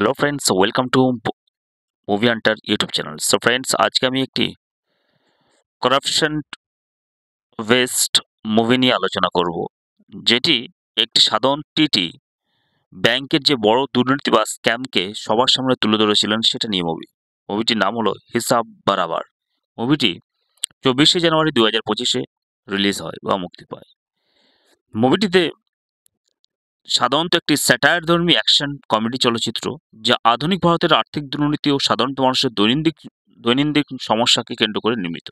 Hello friends, welcome to movie Hunter YouTube channel. So friends, আজকে আমি একটি corruption West movie নিয়ে আলোচনা করব, যেটি একটি সাধারণ টিটি ব্যাংকের যে বড় দুর্নীতি বা স্ক্যামকে সবার সামনে তুলে ধরেছিলেন, সেটা নিয়ে মুভিটির নাম হলো হিসাব বারাবার। মুভিটি 24শে জানুয়ারি 2025-এ রিলিজ হয় বা মুক্তি পায়। মুভিটিতে সাধারণত একটি স্যাটায়ার ধর্মী অ্যাকশন কমেডি চলচ্চিত্র, যা আধুনিক ভারতের আর্থিক দুর্নীতি ও সাধারণ মানুষের দৈনন্দিন সমস্যাকে কেন্দ্র করে নির্মিত।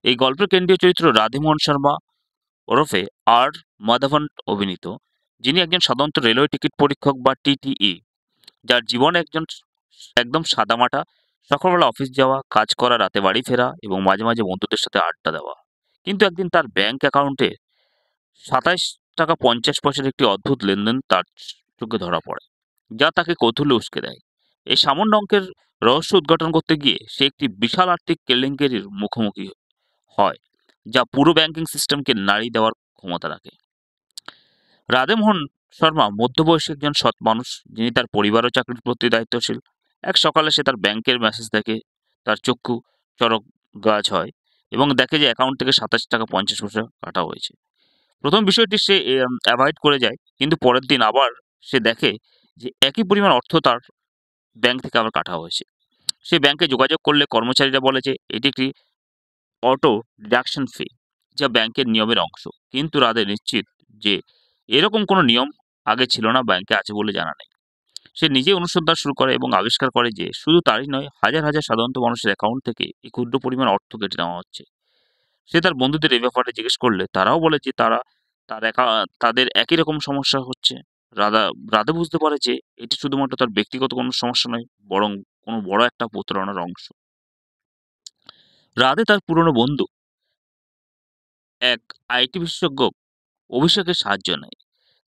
এই গল্পের কেন্দ্রীয় চরিত্র রাধেমোহন শর্মা ওরফে আর মাধবন অভিনীত, যিনি একজন সাধারণত রেলওয়ে টিকিট পরীক্ষক বা টিটিই, যার জীবনে একদম সাদামাটা, সকালবেলা অফিস যাওয়া, কাজ করা, রাতে বাড়ি ফেরা এবং মাঝে মাঝে বন্ধুদের সাথে আড্ডা দেওয়া। কিন্তু একদিন তার ব্যাংক অ্যাকাউন্টে 27 টাকা 50 পয়সার একটি অদ্ভুত লেনদেন তার চোখে ধরা পড়ে, যা তাকে কৌতূহলে উস্কে দেয়। এই সামান্য অঙ্কের রহস্য উদ্ঘাটন করতে গিয়ে সে একটি বিশাল আর্থিক কেলেঙ্কারির মুখোমুখি হয়, যা পুরো ব্যাংকিং সিস্টেমকে নাড়িয়ে দেওয়ার ক্ষমতা রাখে। রাধেমোহন শর্মা মধ্যবয়সী একজন সৎ মানুষ, যিনি তার পরিবার ও চাকরির প্রতি দায়িত্বশীল। এক সকালে সে তার ব্যাংকের মেসেজ দেখে তার চক্ষু চড়ক গাছ হয় এবং দেখে যে অ্যাকাউন্ট থেকে 27 টাকা 50 পয়সা কাটা হয়েছে। প্রথম বিষয়টি সে অ্যাভয়েড করে যায়, কিন্তু পরের দিন আবার সে দেখে যে একই পরিমাণ অর্থ তার ব্যাংক থেকে আবার কাটা হয়েছে। সে ব্যাংকে যোগাযোগ করলে কর্মচারীরা বলে যে এটি একটি অটো ডিডাকশন ফি, যা ব্যাংকের নিয়মের অংশ। কিন্তু রাধে নিশ্চিত যে এরকম কোনো নিয়ম আগে ছিল না, ব্যাংকে আছে বলে জানা নেই। সে নিজে অনুসন্ধান শুরু করে এবং আবিষ্কার করে যে শুধু তারই নয়, হাজার হাজার সাধারণত মানুষের অ্যাকাউন্ট থেকে এই ক্ষুদ্র পরিমাণ অর্থ কেটে নেওয়া হচ্ছে। সে তার বন্ধুদের এই ব্যাপারে জিজ্ঞেস করলে তারাও বলে যে তাদের একই রকম সমস্যা হচ্ছে। রাধা রাধা বুঝতে পারে যে এটি শুধুমাত্র তার ব্যক্তিগত কোনো সমস্যা নয়, বরং কোনো বড় একটা প্রতারণার অংশ। রাধে তার পুরনো বন্ধু এক আইটি বিশেষজ্ঞ অভিষেকের সাহায্য নেয়।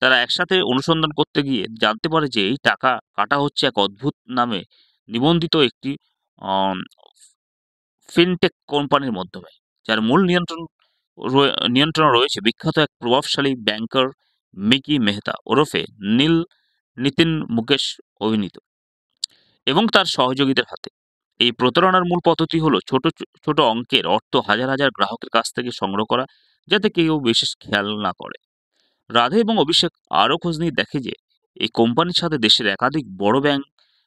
তারা একসাথে অনুসন্ধান করতে গিয়ে জানতে পারে যে এই টাকা কাটা হচ্ছে এক অদ্ভুত নামে নিবন্ধিত একটি আম, ফিনটেক কোম্পানির মাধ্যমে, যার মূল নিয়ন্ত্রণ রয়েছে বিখ্যাত এক প্রভাবশালী ব্যাংকার মিকি মেহতা ওরফে নীল নিতিন মুকেশ অভিনীত এবং তার সহযোগীদের হাতে। এই প্রতারণার মূল পদ্ধতি হলো ছোট ছোট অঙ্কের অর্থ হাজার হাজার গ্রাহকের কাছ থেকে সংগ্রহ করা, যাতে কেউ বিশেষ খেয়াল না করে। রাধে এবং অভিষেক আরও খোঁজ নিয়ে দেখে যে এই কোম্পানির সাথে দেশের একাধিক বড়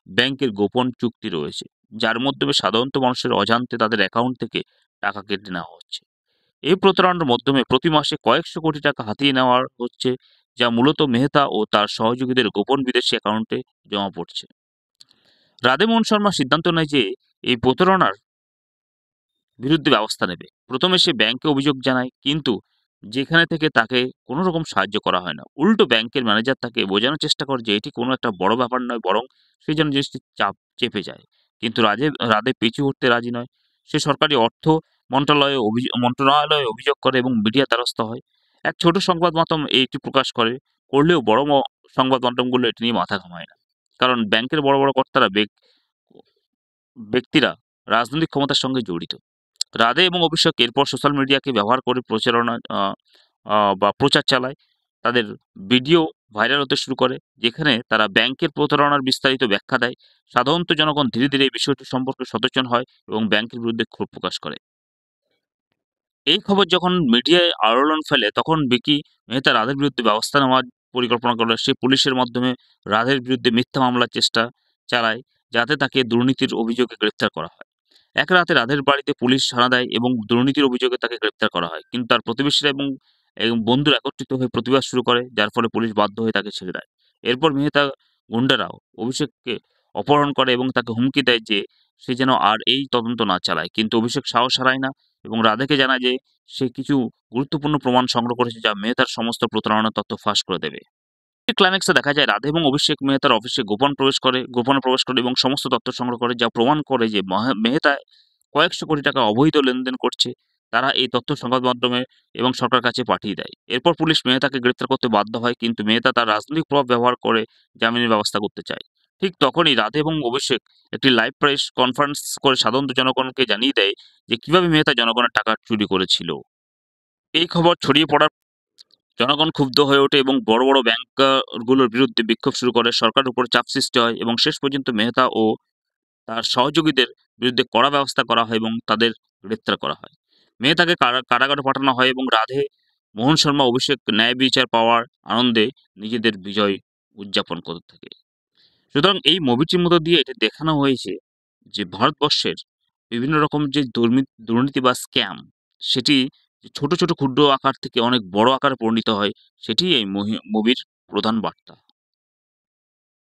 ব্যাংকের গোপন চুক্তি রয়েছে, যার মাধ্যমে সাধারণত মানুষের অজান্তে তাদের অ্যাকাউন্ট থেকে টাকা কেটে নেওয়া হচ্ছে। এই প্রতারণার মাধ্যমে প্রতি মাসে কয়েকশো কোটি টাকা হাতিয়ে নেওয়া হচ্ছে, যা মূলত মেহতা ও তার সহযোগীদের গোপন বিদেশি অ্যাকাউন্টে জমা পড়ছে। রাধেমোহন শর্মা সিদ্ধান্ত নেয় যে এই প্রতারণার বিরুদ্ধে ব্যবস্থা নেবে। প্রথমে সে ব্যাংকে অভিযোগ জানায়, কিন্তু যেখানে থেকে তাকে কোনো রকম সাহায্য করা হয় না। উল্টো ব্যাংকের ম্যানেজার তাকে বোঝানোর চেষ্টা করে যে এটি কোনো একটা বড় ব্যাপার নয়, বরং সে যেন জিনিসটি চেপে যায়। কিন্তু রাধে পিছু হটতে রাজি নয়। সে সরকারি অর্থ মন্ত্রণালয়ে অভিযোগ করে এবং মিডিয়া দ্বারস্থ হয়। এক ছোট সংবাদ মাধ্যম এটি প্রকাশ করলেও বড় সংবাদ মাধ্যমগুলো এটি নিয়ে মাথা ঘামায় না, কারণ ব্যাংকের বড় বড় ব্যক্তিরা রাজনৈতিক ক্ষমতার সঙ্গে জড়িত। রাধে এবং অভিষেক এরপর সোশ্যাল মিডিয়াকে ব্যবহার করে প্রচার চালায়। তাদের ভিডিও ভাইরাল হতে শুরু করে, যেখানে তারা ব্যাংকের প্রতারণার বিস্তারিত ব্যাখ্যা দেয়। সাধারণত জনগণ ধীরে ধীরে এই বিষয়টি সম্পর্কে সচেতন হয় এবং ব্যাংকের বিরুদ্ধে ক্ষোভ প্রকাশ করে। এই খবর যখন মিডিয়ায় আলোড়ন ফেলে, তখন বিকি মেহতা রাধের বিরুদ্ধে ব্যবস্থা নেওয়ার পরিকল্পনা করে। সে পুলিশের মাধ্যমে রাধের বিরুদ্ধে মিথ্যা মামলার চেষ্টা চালায়, যাতে তাকে দুর্নীতির অভিযোগে গ্রেপ্তার করা হয়। এক রাতে রাধের বাড়িতে পুলিশ হানা দেয় এবং দুর্নীতির অভিযোগে তাকে গ্রেপ্তার করা হয়। কিন্তু তার প্রতিবেশীরা এবং বন্ধুরা একত্রিত হয়ে প্রতিবাদ শুরু করে, যার ফলে পুলিশ বাধ্য হয়ে তাকে ছেড়ে দেয়। এরপর মেহতা গুন্ডারাও অভিষেককে অপহরণ করে এবং তাকে হুমকি দেয় যে সে যেন আর এই তদন্ত না চালায়। কিন্তু অভিষেক সাহস হারায় না এবং রাধেকে জানায় যে সে কিছু গুরুত্বপূর্ণ প্রমাণ সংগ্রহ করেছে, যা মেহতার সমস্ত প্রতারণার তথ্য ফাঁস করে দেবে। ক্লাইম্যাক্সে দেখা যায় রাধে এবং অভিষেক মেহতার অফিসে গোপনে প্রবেশ করে এবং সমস্ত তথ্য সংগ্রহ করে, যা প্রমাণ করে যে মেহতা কয়েকশো কোটি টাকা অবৈধ লেনদেন করছে। তারা এই তথ্য সংবাদ মাধ্যমে এবং সরকার কাছে পাঠিয়ে দেয়। এরপর পুলিশ মেহতাকে গ্রেপ্তার করতে বাধ্য হয়, কিন্তু মেহতা তার রাজনৈতিক প্রভাব ব্যবহার করে জামিনের ব্যবস্থা করতে চায়। ঠিক তখনই রাধে এবং অভিষেক একটি লাইভ প্রেস কনফারেন্স করে সাধারণ জনগণকে জানিয়ে দেয় যে কিভাবে মেহতা জনগণের টাকা চুরি করেছিল। এই খবর ছড়িয়ে পড়ার জনগণ ক্ষুব্ধ হয়ে ওঠে এবং বড় বড় ব্যাংকগুলোর বিরুদ্ধে বিক্ষোভ শুরু করে। সরকারের উপর চাপ সৃষ্টি হয় এবং শেষ পর্যন্ত মেহতা ও তার সহযোগীদের বিরুদ্ধে কড়া ব্যবস্থা করা হয় এবং তাদের গ্রেপ্তার করা হয়। মেহতাকে কারাগারে পাঠানো হয় এবং রাধে, মোহন শর্মা, অভিষেক ন্যায় বিচার পাওয়ার আনন্দে নিজেদের বিজয় উদযাপন করতে থাকে। সুতরাং এই মুভিটির মধ্য দিয়ে এটা দেখানো হয়েছে যে ভারতবর্ষের বিভিন্ন রকম যে দুর্নীতি বা স্ক্যাম, সেটি ছোট ছোট ক্ষুদ্র আকার থেকে অনেক বড় আকারে পরিণত হয়, সেটি এই মুভির প্রধান বার্তা।